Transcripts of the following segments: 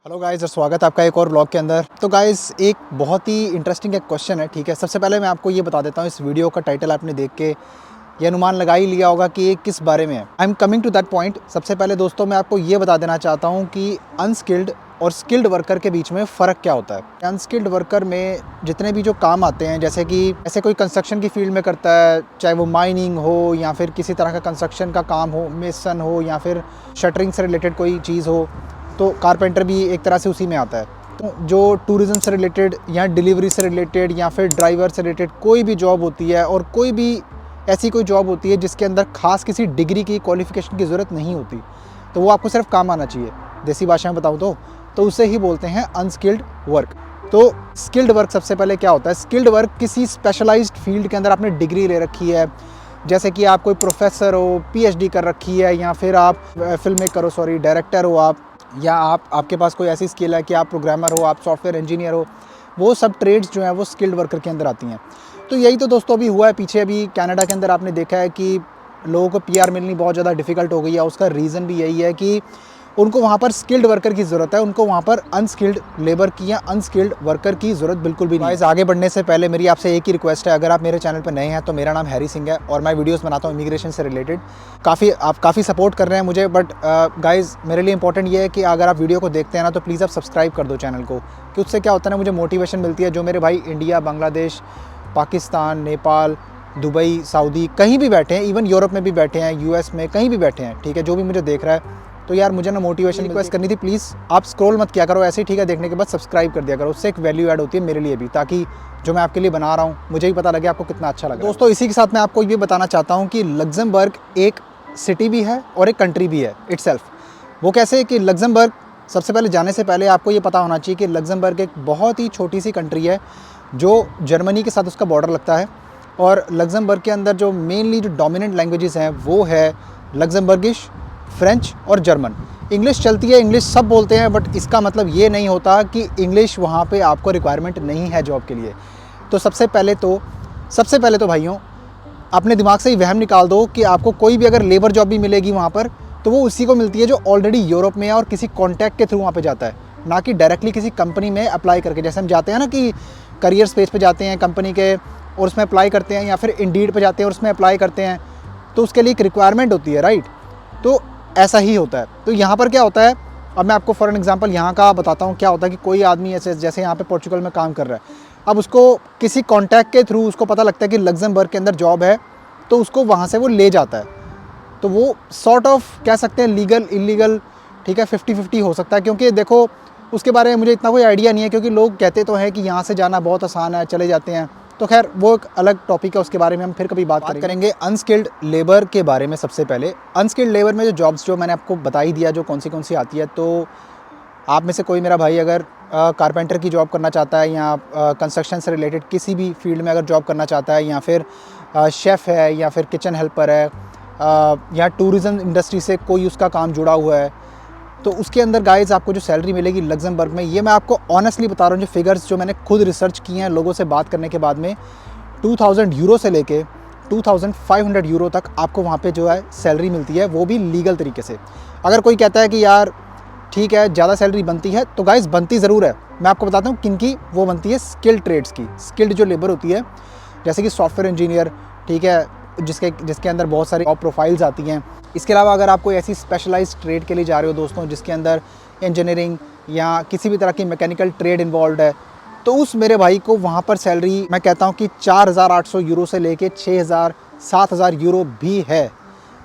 Hello guys और स्वागत है आपका एक और ब्लॉग के अंदर। तो गाइस एक बहुत ही इंटरेस्टिंग एक क्वेश्चन है, ठीक है। सबसे पहले मैं आपको ये बता देता हूँ, इस वीडियो का टाइटल आपने देख के ये अनुमान लगा ही लिया होगा कि ये किस बारे में है। I am coming to that point. सबसे पहले दोस्तों मैं आपको ये बता देना चाहता हूँ कि अनस्किल्ड और स्किल्ड वर्कर के बीच में फ़र्क क्या होता है। अनस्किल्ड वर्कर में जितने भी जो काम आते हैं, जैसे कि ऐसे कोई कंस्ट्रक्शन की फील्ड में करता है, चाहे वो माइनिंग हो या फिर किसी तरह का कंस्ट्रक्शन का काम हो, मेसन हो या फिर शटरिंग से रिलेटेड कोई चीज़ हो, तो कारपेंटर भी एक तरह से उसी में आता है। तो जो टूरिज़्म से रिलेटेड या डिलीवरी से रिलेटेड या फिर ड्राइवर से रिलेटेड कोई भी जॉब होती है, और कोई भी ऐसी कोई जॉब होती है जिसके अंदर खास किसी डिग्री की क्वालिफ़िकेशन की ज़रूरत नहीं होती, तो वो आपको सिर्फ काम आना चाहिए। देसी भाषा में बताऊँ तो उसे ही बोलते हैं अनस्किल्ड वर्क। तो स्किल्ड वर्क सबसे पहले क्या होता है? स्किल्ड वर्क किसी स्पेशलाइज्ड फील्ड के अंदर आपने डिग्री ले रखी है, जैसे कि आप कोई प्रोफेसर हो, पीएचडी कर रखी है, या फिर आप फिल्म मेकर हो, सॉरी डायरेक्टर हो आप, या आपके पास कोई ऐसी स्किल है कि आप प्रोग्रामर हो, आप सॉफ्टवेयर इंजीनियर हो। वो सब ट्रेड्स जो हैं वो स्किल्ड वर्कर के अंदर आती हैं। तो यही तो दोस्तों अभी हुआ है पीछे। अभी कनाडा के अंदर आपने देखा है कि लोगों को पीआर मिलनी बहुत ज़्यादा डिफ़िकल्ट हो गई है। उसका रीज़न भी यही है कि उनको वहाँ पर स्किल्ड वर्कर की ज़रूरत है, उनको वहाँ पर अनस्किल्ड लेबर की या अनस्किल्ड वर्कर की ज़रूरत बिल्कुल भी नहीं है। आगे बढ़ने से पहले मेरी आपसे एक ही रिक्वेस्ट है, अगर आप मेरे चैनल पर नए हैं तो मेरा नाम हैरी सिंह है और मैं वीडियोस बनाता हूँ इमिग्रेशन से रिलेटेड। आप काफ़ी सपोर्ट कर रहे हैं मुझे, बट गाइज़ मेरे लिए इंपॉर्टेंट ये है कि अगर आप वीडियो को देखते हैं ना, तो प्लीज़ आप सब्सक्राइब कर दो चैनल को, कि उससे क्या होता है ना, मुझे मोटिवेशन मिलती है। जो मेरे भाई India, Bangladesh, Pakistan, Nepal, Dubai, Saudi कहीं भी बैठे हैं, इवन यूरोप में भी बैठे हैं, यूएस में कहीं भी बैठे हैं, ठीक है, जो भी मुझे देख रहा है, तो यार मुझे ना मोटिवेशन रिक्वेस्ट करनी थी, प्लीज़ आप स्क्रॉल मत किया करो ऐसे ही, ठीक है। देखने के बाद सब्सक्राइब कर दिया करो, उससे एक वैल्यू ऐड होती है मेरे लिए भी, ताकि जो मैं आपके लिए बना रहा हूँ मुझे भी पता लगे आपको कितना अच्छा लगा। दोस्तों इसी के साथ मैं आपको ये बताना चाहता हूँ कि लग्जमबर्ग एक सिटी भी है और एक कंट्री भी है इटसेल्फ। वो कैसे कि लग्जमबर्ग, सबसे पहले जाने से पहले आपको ये पता होना चाहिए कि लग्जमबर्ग एक बहुत ही छोटी सी कंट्री है जो जर्मनी के साथ उसका बॉर्डर लगता है। और लग्जमबर्ग के अंदर जो मेनली जो डोमिनेंट लैंग्वेजेस हैं वो है लग्जमबर्गिश, फ्रेंच और जर्मन। इंग्लिश चलती है, इंग्लिश सब बोलते हैं, बट इसका मतलब ये नहीं होता कि इंग्लिश वहाँ पे आपको रिक्वायरमेंट नहीं है जॉब के लिए। तो सबसे पहले तो भाइयों अपने दिमाग से ही वहम निकाल दो कि आपको कोई भी अगर लेबर जॉब भी मिलेगी वहाँ पर, तो वो उसी को मिलती है जो ऑलरेडी यूरोप में है और किसी कॉन्टैक्ट के थ्रू वहाँ पर जाता है, ना कि डायरेक्टली किसी कंपनी में अप्लाई करके। जैसे हम जाते हैं ना कि करियर स्पेस पे जाते हैं कंपनी के और उसमें अप्लाई करते हैं, या फिर इंडीड पे जाते हैं और उसमें अप्लाई करते हैं, तो उसके लिए एक रिक्वायरमेंट होती है, राइट। तो ऐसा ही होता है। तो यहाँ पर क्या होता है, अब मैं आपको फॉर एग्जांपल यहाँ का बताता हूँ क्या होता है कि कोई आदमी ऐसे, जैसे यहाँ पे पोर्चुगल में काम कर रहा है, अब उसको किसी कॉन्टैक्ट के थ्रू उसको पता लगता है कि लग्जमबर्ग के अंदर जॉब है, तो उसको वहाँ से वो ले जाता है। तो वो सॉर्ट ऑफ कह सकते हैं लीगल इलीगल, ठीक है, 50-50 हो सकता है। क्योंकि देखो उसके बारे में मुझे इतना कोई आइडिया नहीं है, क्योंकि लोग कहते तो हैं कि यहाँ से जाना बहुत आसान है, चले जाते हैं। तो खैर वो एक अलग टॉपिक है, उसके बारे में हम फिर कभी बात करेंगे। अनस्किल्ड लेबर के बारे में सबसे पहले, अनस्किल्ड लेबर में जो जॉब्स जो मैंने आपको बता ही दिया जो कौन सी आती है। तो आप में से कोई मेरा भाई अगर कारपेंटर की जॉब करना चाहता है, या कंस्ट्रक्शन से रिलेटेड किसी भी फील्ड में अगर जॉब करना चाहता है, या फिर शेफ़ है, या फिर किचन हेल्पर है, या टूरिज़्म इंडस्ट्री से कोई उसका काम जुड़ा हुआ है, तो उसके अंदर गाइस आपको जो सैलरी मिलेगी लग्जमबर्ग में, ये मैं आपको ऑनेस्टली बता रहा हूँ, जो फिगर्स जो मैंने खुद रिसर्च किए हैं लोगों से बात करने के बाद में, 2000 यूरो से लेके 2500 यूरो तक आपको वहाँ पे जो है सैलरी मिलती है, वो भी लीगल तरीके से। अगर कोई कहता है कि यार ठीक है ज़्यादा सैलरी बनती है, तो गाइस बनती ज़रूर है। मैं आपको बताता हूँ किन की वो बनती है, स्किल्ड ट्रेड्स की। स्किल्ड जो लेबर होती है, जैसे कि सॉफ्टवेयर इंजीनियर, ठीक है, जिसके अंदर बहुत सारी जॉब प्रोफाइल्स आती हैं। इसके अलावा अगर आप कोई ऐसी स्पेशलाइज्ड ट्रेड के लिए जा रहे हो दोस्तों, जिसके अंदर इंजीनियरिंग या किसी भी तरह की मैकेनिकल ट्रेड इन्वॉल्व है, तो उस मेरे भाई को वहाँ पर सैलरी मैं कहता हूँ कि 4800 यूरो से लेके 6000-7000 यूरो भी है।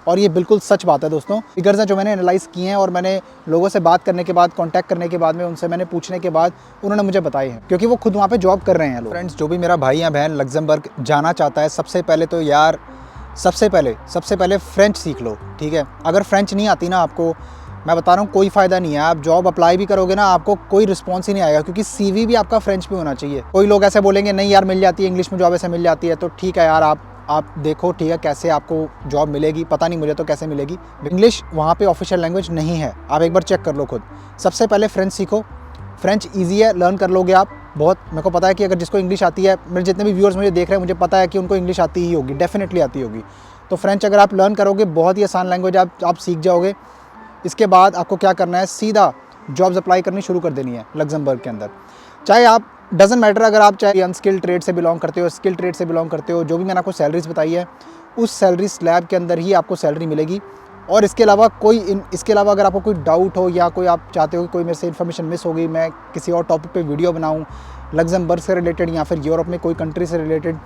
और ये बिल्कुल सच बात है दोस्तों। फिगर्स हैं जो मैंने एनालाइज़ किए हैं, और मैंने लोगों से बात करने के बाद, कांटेक्ट करने के बाद में, उनसे मैंने पूछने के बाद उन्होंने मुझे बताए हैं, क्योंकि वो खुद वहाँ पे जॉब कर रहे हैं लोग। फ्रेंड्स, जो भी मेरा भाई या बहन लग्जमबर्ग जाना चाहता है, सबसे पहले तो यार सबसे पहले फ़्रेंच सीख लो, ठीक है। अगर फ़्रेंच नहीं आती ना आपको, मैं बता रहा हूँ कोई फ़ायदा नहीं है। आप जॉब अप्लाई भी करोगे ना, आपको कोई रिस्पॉन्स ही नहीं आएगा, क्योंकि सीवी भी आपका फ्रेंच में होना चाहिए। कोई लोग ऐसे बोलेंगे नहीं यार मिल जाती है, इंग्लिश में जॉब ऐसे मिल जाती है, तो ठीक है यार, आप देखो, ठीक है, कैसे आपको जॉब मिलेगी पता नहीं मुझे तो कैसे मिलेगी। इंग्लिश वहाँ पे ऑफिशियल लैंग्वेज नहीं है, आप एक बार चेक कर लो खुद। सबसे पहले फ्रेंच सीखो, फ्रेंच ईजी है, लर्न कर लोगे आप बहुत। मेरे को पता है कि अगर जिसको इंग्लिश आती है, मेरे जितने भी व्यूअर्स मुझे देख रहे हैं, मुझे पता है कि उनको इंग्लिश आती ही होगी, डेफिनेटली आती होगी। तो फ्रेंच अगर आप लर्न करोगे, बहुत ही आसान लैंग्वेज आप सीख जाओगे। इसके बाद आपको क्या करना है, सीधा जॉब्स अप्लाई करनी शुरू कर देनी है लग्जमबर्ग के अंदर। चाहे आप डजेंट मैटर, अगर आप चाहे अनस्किल्ड ट्रेड से बिलोंग करते हो, स्किल्ड ट्रेड से बिलोंग करते हो, जो भी मैंने आपको सैलरीज बताई है उस सैलरी स्लैब के अंदर ही आपको सैलरी मिलेगी। और इसके अलावा इसके अलावा अगर आपको कोई डाउट हो या कोई आप चाहते हो कि कोई मेरे से इन्फॉर्मेशन मिस हो गई, मैं किसी और टॉपिक पे वीडियो बनाऊं लग्जमबर्ग से रिलेटेड या फिर यूरोप में कोई कंट्री से रिलेटेड,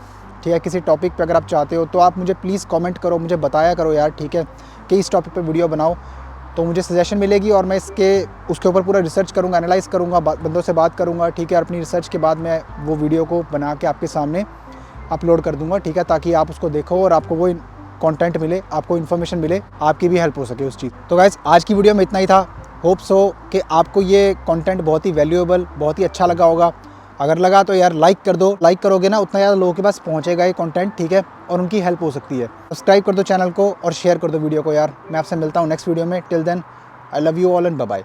ठीक है, किसी टॉपिक पे अगर आप चाहते हो तो आप मुझे प्लीज़ कमेंट करो, मुझे बताया करो यार, ठीक है, कि इस टॉपिक पे वीडियो बनाओ। तो मुझे सजेशन मिलेगी और मैं उसके ऊपर पूरा रिसर्च करूँगा, एनालाइज़ करूँगा, बंदों से बात करूँगा, ठीक है, और अपनी रिसर्च के बाद मैं वो वीडियो को बना के आपके सामने अपलोड कर दूँगा, ठीक है, ताकि आप उसको देखो और आपको वो कंटेंट मिले, आपको इन्फॉर्मेशन मिले, आपकी भी हेल्प हो सके उस चीज़। तो गाइस आज की वीडियो में इतना ही था। होप सो कि आपको ये कंटेंट बहुत ही वैल्यूएबल, बहुत ही अच्छा लगा होगा। अगर लगा तो यार लाइक कर दो, लाइक करोगे ना उतना ज़्यादा लोगों के पास पहुँचेगा ये कंटेंट, ठीक है, और उनकी हेल्प हो सकती है। सब्सक्राइब कर दो चैनल को और शेयर कर दो वीडियो को यार। मैं आपसे मिलता हूँ नेक्स्ट वीडियो में। Till then I love you all and bye bye.